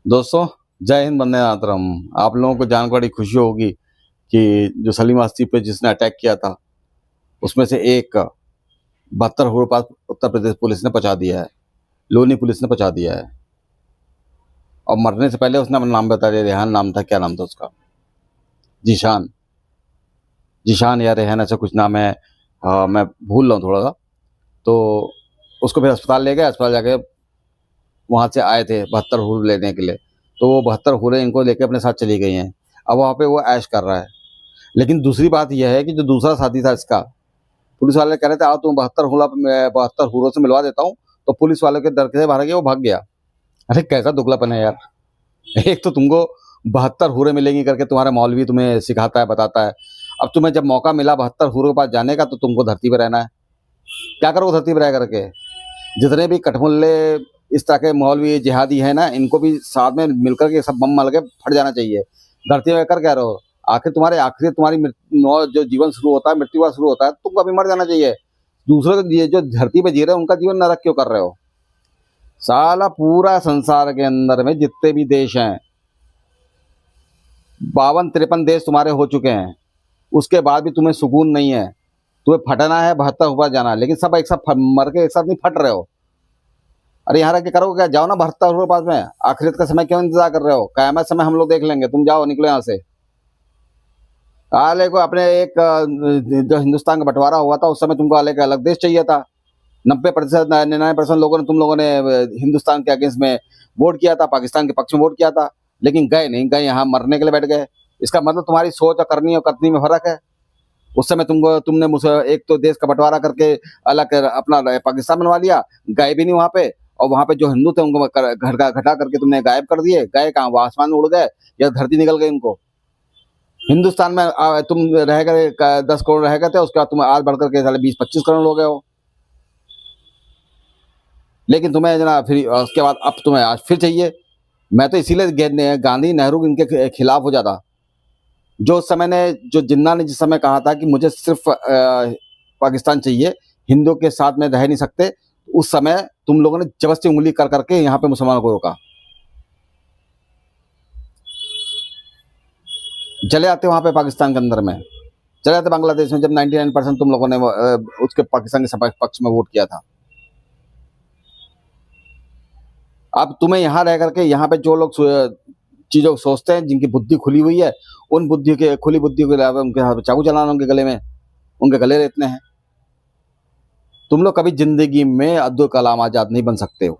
दोस्तों, जय हिंद, वंदे मातरम। आप लोगों को जानकर बड़ी खुशी होगी कि जो सलीम आसिफ पे जिसने अटैक किया था, उसमें से एक 72 हुए पास उत्तर प्रदेश पुलिस ने पहुँचा दिया है, लोनी पुलिस ने पहुँचा दिया है। और मरने से पहले उसने अपना नाम बता दिया, रेहान नाम था, क्या नाम था उसका? जीशान, जीशान या रेहान ऐसा कुछ नाम है। मैं भूल रहा हूँ थोड़ा सा। तो उसको फिर अस्पताल ले गए, अस्पताल जाके वहाँ से आए थे 72 हुर लेने के लिए, तो वो 72 हुरें इनको लेके अपने साथ चली गई हैं। अब वहाँ पे वो ऐश कर रहा है। लेकिन दूसरी बात यह है कि जो दूसरा साथी था इसका, पुलिस वाले कह रहे थे आओ तुम 72 हुरों से मिलवा देता हूँ, तो पुलिस वालों के डर से भाग गया, वो भाग गया। अरे कैसा दुगलापन है यार। एक तो तुमको 72 हुरें मिलेंगी करके तुम्हारा मौलवी तुम्हें सिखाता है, बताता है। अब तुम्हें जब मौका मिला 72 हुरों के पास जाने का, तो तुमको धरती पर रहना है। क्या करोगे धरती पर रह करके? जितने भी कठमुल्ले इस तरह के मौलवी जिहादी है ना, इनको भी साथ में मिलकर के सब बम मल के फट जाना चाहिए। धरती में कर क्या रहो? आखिर तुम्हारी जो जीवन शुरू होता है, मृत्यु का शुरू होता है, तुमको अभी मर जाना चाहिए। दूसरों के जो धरती पे जी रहे हैं उनका जीवन नरक क्यों कर रहे हो? साला पूरा संसार के अंदर में जितने भी देश हैं, 52-53 देश तुम्हारे हो चुके हैं, उसके बाद भी तुम्हें सुकून नहीं है। तुम्हें फटना है, 72 ऊपर जाना है, लेकिन सब एक साथ मर के एक साथ नहीं फट रहे हो। अरे यहाँ रह के करोगे क्या? जाओ ना 72 के पास में। आखिरत का समय क्यों इंतजार कर रहे हो? क़यामत समय हम लोग देख लेंगे, तुम जाओ, निकलो यहाँ से। आले को अपने एक जो हिंदुस्तान का बंटवारा हुआ था, उस समय तुमको आले का अलग देश चाहिए था। 90%, 99% तुम लोगों ने हिंदुस्तान के अगेंस्ट में वोट किया था, पाकिस्तान के पक्ष में वोट किया था, लेकिन गए नहीं, गए यहाँ मरने के लिए बैठ गए। इसका मतलब तुम्हारी सोच और करनी में फर्क है। उस समय तुमने मुझे एक तो देश का बंटवारा करके अलग अपना पाकिस्तान बनवा लिया, गए भी नहीं वहाँ पे, और वहाँ पे जो हिंदू थे उनको घटा करके तुमने गायब कर दिए। गए कहाँ? वो आसमान में उड़ गए या धरती निकल गई उनको। हिंदुस्तान में तुम रह गए 10 करोड़ रह गए थे, उसके बाद तुम आज बढ़ करके 20-25 करोड़ हो गए हो। लेकिन तुम्हें जना फिर उसके बाद अब तुम्हें आज फिर चाहिए। मैं तो इसीलिए गांधी नेहरू इनके खिलाफ हो जाता। जो उस समय ने जो जिन्ना ने जिस समय कहा था कि मुझे सिर्फ पाकिस्तान चाहिए, हिंदुओं के साथ में रह नहीं सकते, उस समय तुम लोगों ने जबरदस्ती उंगली कर करके यहाँ पे मुसलमानों को रोका। चले आते वहाँ पे पाकिस्तान के अंदर में, चले आते बांग्लादेश में, जब 99% तुम लोगों ने उसके पाकिस्तान के पक्ष में वोट किया था। अब तुम्हें यहाँ रह करके यहाँ पे जो लोग चीज़ों को सोचते हैं, जिनकी बुद्धि खुली हुई है, उन खुली बुद्धि के अलावा उनके हाथ चाकू चलाना, उनके गले में, उनके गले रेतने हैं। तुम लोग कभी जिंदगी में अब्दुल कलाम आजाद नहीं बन सकते हो।